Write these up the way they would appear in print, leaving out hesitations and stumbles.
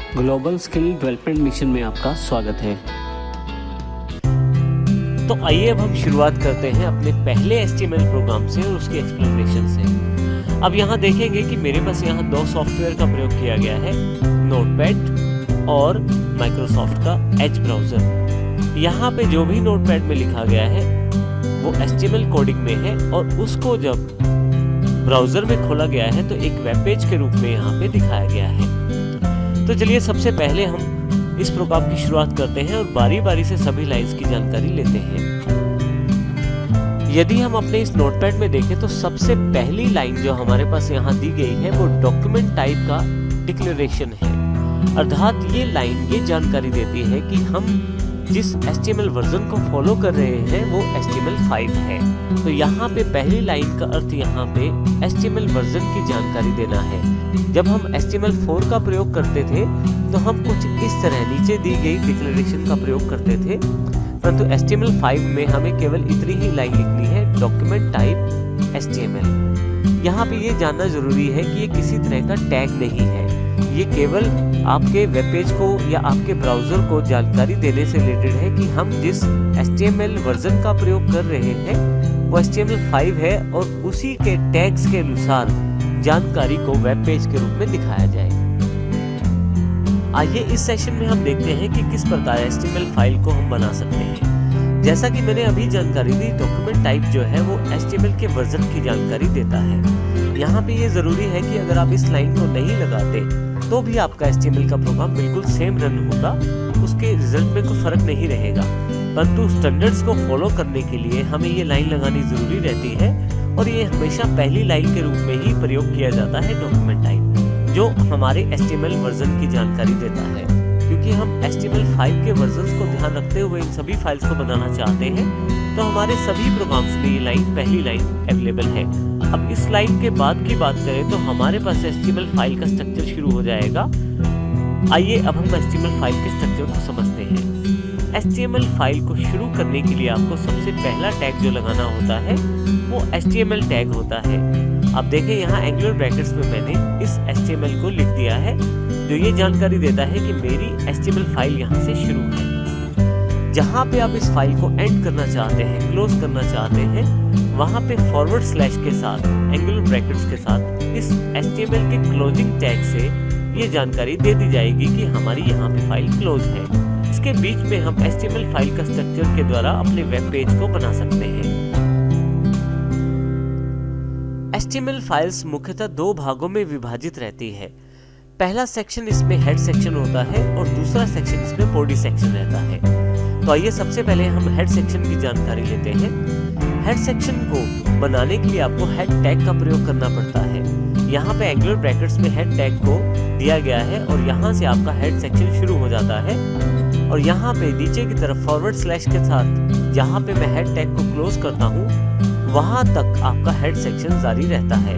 Global skill development mission में आपका स्वागत है। तो आइए अब हम शुरुआत करते हैं अपने पहले HTML प्रोग्राम से और उसकी एक्सप्लेनेशन से। अब यहाँ देखेंगे कि मेरे पास यहाँ दो सॉफ्टवेयर का प्रयोग किया गया है, नोटपैड और माइक्रोसॉफ्ट का एज ब्राउज़र। यहाँ पे जो भी नोटपैड में लिखा गया है वो HTML कोडिंग में है और उसको जब ब्राउज़र में खोला गया है तो एक वेब पेज के रूप में यहाँ पे दिखाया गया है। तो चलिए सबसे पहले हम इस प्रोग्राम की शुरुआत करते हैं और बारी बारी से सभी लाइंस की जानकारी लेते हैं। यदि हम अपने इस नोटपैड में देखें तो सबसे पहली लाइन जो हमारे पास यहाँ दी गई है वो डॉक्यूमेंट टाइप का डिक्लेरेशन है। अर्थात ये लाइन ये जानकारी देती है कि हम जिस HTML वर्जन को फॉलो कर रहे हैं वो HTML5 है। तो यहाँ पे पहली लाइन का अर्थ यहाँ पे HTML वर्जन की जानकारी देना है। जब हम HTML4 का प्रयोग करते थे तो हम कुछ इस तरह नीचे दी गई डिक्लेरेशन का प्रयोग करते थे, परंतु HTML5 में हमें केवल इतनी ही लाइन लिखनी है, डॉक्यूमेंट टाइप HTML। यहाँ पे ये जानना जरूरी है कि ये किसी तरह का टैग नहीं है, ये केवल आपके वेब पेज को या आपके ब्राउज़र को जानकारी देने से रिलेटेड है कि हम जिस HTML वर्जन का प्रयोग कर रहे हैं वो HTML5 है और उसी के टैग्स के अनुसार जानकारी को वेब पेज के रूप में दिखाया जाए। आइए इस सेशन में हम देखते हैं कि किस प्रकार HTML फाइल को हम बना सकते हैं। जैसा कि मैंने अभी जानकारी दी, डॉक्यूमेंट टाइप जो है वो HTML के वर्जन की जानकारी देता है। यहाँ पे ये जरूरी है कि अगर आप इस लाइन को नहीं लगाते तो भी आपका HTML का प्रोग्राम बिल्कुल सेम रन होगा, उसके रिजल्ट में कोई फर्क नहीं रहेगा। परंतु स्टैंडर्ड्स को फॉलो करने के लिए हमें ये लाइन लगानी जरूरी रहती है और ये हमेशा पहली लाइन के रूप में ही प्रयोग किया जाता है, डॉक्यूमेंट टाइप, जो हमारे HTML वर्जन की जानकारी देता है। क्योंकि हम HTML5 के वर्जन्स को ध्यान रखते हुए इन सभी फाइल्स को बनाना चाहते हैं तो हमारे सभी प्रोग्राम्स में ये लाइन पहली लाइन अवेलेबल है। अब इस लाइन के बाद की बात करें तो हमारे पास HTML फाइल का स्ट्रक्चर शुरू हो जाएगा। आइए अब हम HTML फाइल के स्ट्रक्चर को समझते हैं। HTML फाइल को शुरू करने के लिए आपको सबसे पहला टैग जो लगाना होता है वो HTML टैग होता है। आप देखें यहाँ एंगुलर ब्रैकेट्स में मैंने इस HTML को लिख दिया है, जो ये जानकारी देता है कि मेरी HTML फाइल यहाँ से शुरू है। जहाँ पे आप इस फाइल को एंड करना चाहते हैं, क्लोज करना चाहते हैं, वहाँ पे फॉरवर्ड स्लैश के साथ, एंगुलर ब्रैकेट्स के साथ इस HTML के क्लोजिंग टैग से ये जानकारी दे दी जाएगी कि हमारी यहाँ पे फाइल क्लोज है। इसके बीच में हम HTML फाइल का स्ट्रक्चर के द्वारा अपने वेब पेज को बना सकते हैं। HTML फाइल्स मुख्यतः दो भागों में विभाजित रहती है। पहला सेक्शन इसमें हेड सेक्शन होता है और दूसरा सेक्शन इसमें बॉडी सेक्शन रहता है। तो आइए सबसे पहले हम हेड सेक्शन की जानकारी लेते हैं। हेड सेक्शन को बनाने के लिए आपको हेड टैग का प्रयोग करना पड़ता है। यहाँ पे एंगुलर ब्रैकेट्स में हेड टैग को दिया गया है और यहाँ से आपका हेड सेक्शन शुरू हो जाता है और यहाँ पे नीचे की तरफ फॉरवर्ड स्लैश के साथ जहाँ पे मैं हेड टैग को क्लोज करता हूँ वहां तक आपका हेड सेक्शन जारी रहता है।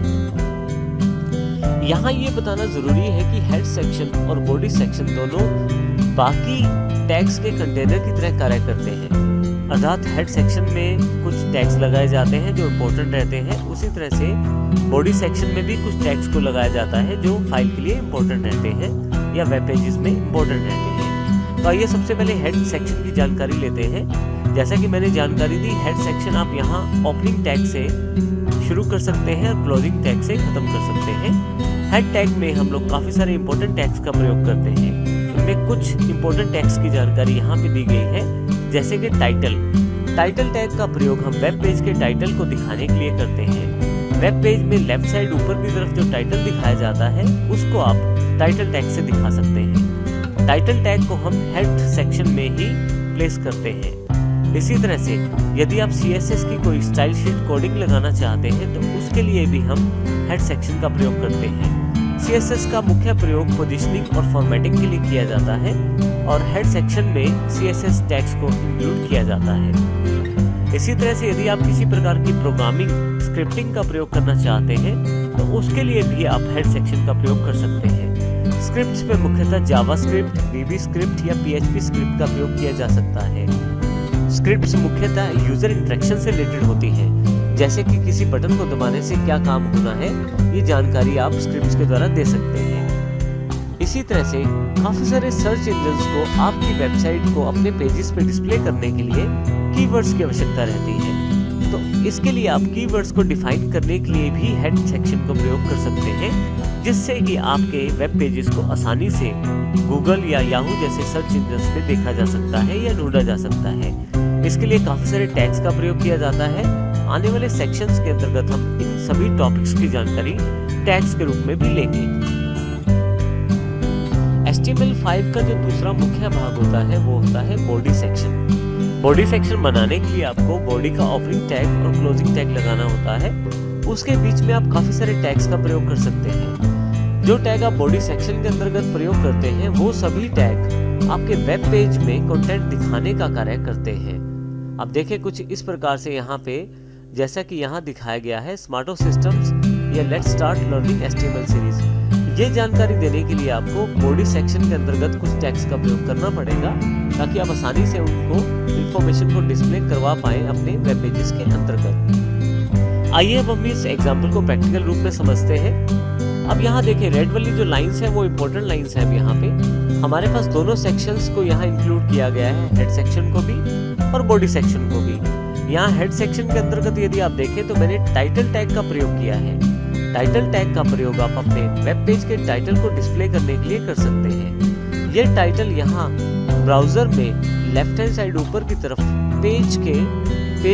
यहाँ ये बताना जरूरी है कि हेड सेक्शन और बॉडी सेक्शन दोनों बाकी टैग्स के कंटेनर की तरह कार्य करते हैं। अर्थात हेड सेक्शन में कुछ टैग्स लगाए जाते हैं जो इम्पोर्टेंट रहते हैं, उसी तरह से बॉडी सेक्शन में भी कुछ टैग्स को लगाया जाता है जो फाइल के लिए इम्पोर्टेंट रहते हैं या वेब पेजेस में इम्पोर्टेंट रहते हैं। तो आइए सबसे पहले हेड सेक्शन की जानकारी लेते हैं। जैसा कि मैंने जानकारी दी, हेड सेक्शन आप यहाँ ओपनिंग टैग से शुरू कर सकते हैं और क्लोजिंग टैग से खत्म कर सकते हैं। हेड टैग में हम लोग काफी सारे इंपॉर्टेंट टैग्स का प्रयोग करते हैं। इनमें कुछ इंपॉर्टेंट टैग्स की जानकारी यहाँ पे दी गई है, जैसे कि टाइटल टैग का प्रयोग हम वेब पेज के टाइटल को दिखाने के लिए करते हैं। वेब पेज में लेफ्ट साइड ऊपर की तरफ जो टाइटल दिखाया जाता है उसको आप टाइटल टैग से दिखा सकते हैं। टाइटल टैग को हम हेड सेक्शन में ही प्लेस करते हैं। इसी तरह से यदि आप CSS की कोई स्टाइल शीट कोडिंग लगाना चाहते हैं तो उसके लिए भी हम हेड सेक्शन का प्रयोग करते हैं। CSS का मुख्य प्रयोग पोजीशनिंग और फॉर्मेटिंग के लिए किया जाता है और हेड सेक्शन में CSS टैग्स को इंक्लूड किया जाता है। इसी तरह से यदि आप किसी प्रकार की प्रोग्रामिंग स्क्रिप्टिंग का प्रयोग करना चाहते हैं तो उसके लिए भी आप हेड सेक्शन का प्रयोग कर सकते हैं। स्क्रिप्ट्स में मुख्यतः जावास्क्रिप्ट, VB स्क्रिप्ट या PHP स्क्रिप्ट का प्रयोग किया जा सकता है। स्क्रिप्ट्स मुख्यतः यूजर इंटरेक्शन से रिलेटेड होती हैं, जैसे कि किसी बटन को दबाने से क्या काम होना है, ये जानकारी आप स्क्रिप्ट्स के द्वारा दे सकते हैं। इसी तरह से काफी सारे सर्च इंजन्स को आपकी वेबसाइट को अपने पेजेस पे डिस्प्ले करने के लिए कीवर्ड्स की आवश्यकता रहती है। तो इसके लिए आप कीवर्ड्स को डिफाइन करने के लिए भी हेड सेक्शन का प्रयोग कर सकते हैं, जिससे कि आपके वेब पेजेस को आसानी से गूगल या याहू जैसे सर्च इंजन्स पे देखा जा सकता है या ढूंढा जा सकता है। इसके लिए काफी सारे टैग्स का प्रयोग किया जाता है। आने वाले सेक्शंस के अंतर्गत हम इन सभी टॉपिक्स की जानकारी टैग्स के रूप में भी लेंगे। HTML5 का जो दूसरा मुख्य भाग होता है वो होता है बॉडी सेक्शन। बॉडी सेक्शन बनाने के लिए आपको बॉडी का ओपनिंग टैग और क्लोजिंग टैग लगाना होता है। उसके बीच में आप काफी सारे टैग्स का प्रयोग कर सकते हैं। जो टैग आप बॉडी सेक्शन के अंतर्गत प्रयोग करते हैं वो सभी टैग आपके वेब पेज में कंटेंट दिखाने का कार्य करते हैं। अब देखें कुछ इस प्रकार से यहाँ पे, जैसा कि यहाँ दिखाया गया है, स्मार्टो सिस्टम्स या let's start learning HTML series. ये जानकारी देने के लिए आपको बॉडी सेक्शन के अंतर्गत कुछ टैग्स का प्रयोग करना पड़ेगा, ताकि आप आसानी से उनको इंफॉर्मेशन को डिस्प्ले करवा पाएं अपने वेब पेजेस के अंतर्गत। आइए अब हम इस एग्जांपल को प्रैक्टिकल रूप में समझते हैं। अब यहाँ देखिए, रेड वाली जो लाइंस है वो इंपॉर्टेंट लाइंस है। अब यहाँ पे हमारे पास दोनों सेक्शंस को यहाँ इंक्लूड किया गया है, हेड सेक्शन को भी और बॉडी सेक्शन को भी। यहाँ हेड सेक्शन के अंतर्गत यदि आप देखें तो मैंने टाइटल टैग का प्रयोग किया है। टाइटल टैग का प्रयोग आप अपने वेब पेज के टाइटल को डिस्प्ले करने के लिए कर सकते हैं। ये टाइटल यहाँ ब्राउजर में लेफ्ट हैंड साइड ऊपर की तरफ पेज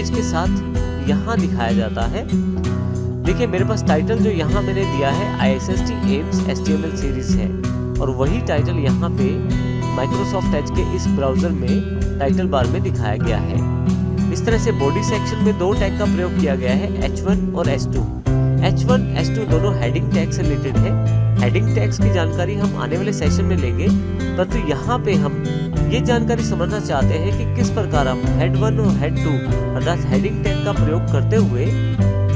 के साथ यहाँ दिखाया जाता है। देखिए मेरे पास टाइटल जो यहाँ मैंने दिया है ISST एम्स HTML सीरीज है, और वही टाइटल यहाँ पे माइक्रोसॉफ्ट एज के इस ब्राउजर में टाइटल बार में दिखाया गया है। इस तरह से बॉडी सेक्शन में दो टैग का प्रयोग किया गया है, H1 और H2। H1, H2 दोनों हेडिंग टैग से रिलेटेड है। हेडिंग टैग्स की जानकारी हम आने वाले सेशन में लेंगे, परंतु यहाँ पे हम ये जानकारी समझना चाहते हैं कि किस प्रकार हम हेड 1 और हेड 2 अर्थात हेडिंग टैग का प्रयोग करते हुए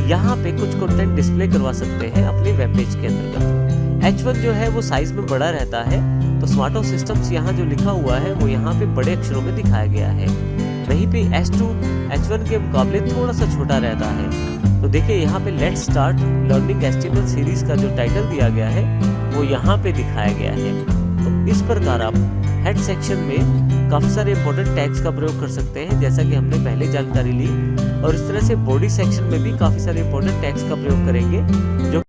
यहाँ पे कुछ कंटेंट डिस्प्ले करवा सकते हैं अपने वेब पेज के अंतर्गत। H1 जो है वो साइज में बड़ा रहता है, तो स्मार्टो सिस्टम्स यहाँ जो लिखा हुआ है वो यहाँ पे बड़े अक्षरों में दिखाया गया है। वहीं पे H2 H1 के मुकाबले थोड़ा सा छोटा रहता है। तो देखिए यहाँ पे let's start learning HTML series का जो टाइटल दिया गया है वो यहाँ पे दिखाया गया है। तो इस प्रकार आप हेड सेक्शन में काफी सारे इंपॉर्टेंट टैग्स का प्रयोग कर सकते हैं, जैसा कि हमने पहले जानकारी ली। और इस तरह से बॉडी सेक्शन में भी काफी सारे इंपॉर्टेंट टैग्स का प्रयोग करेंगे जो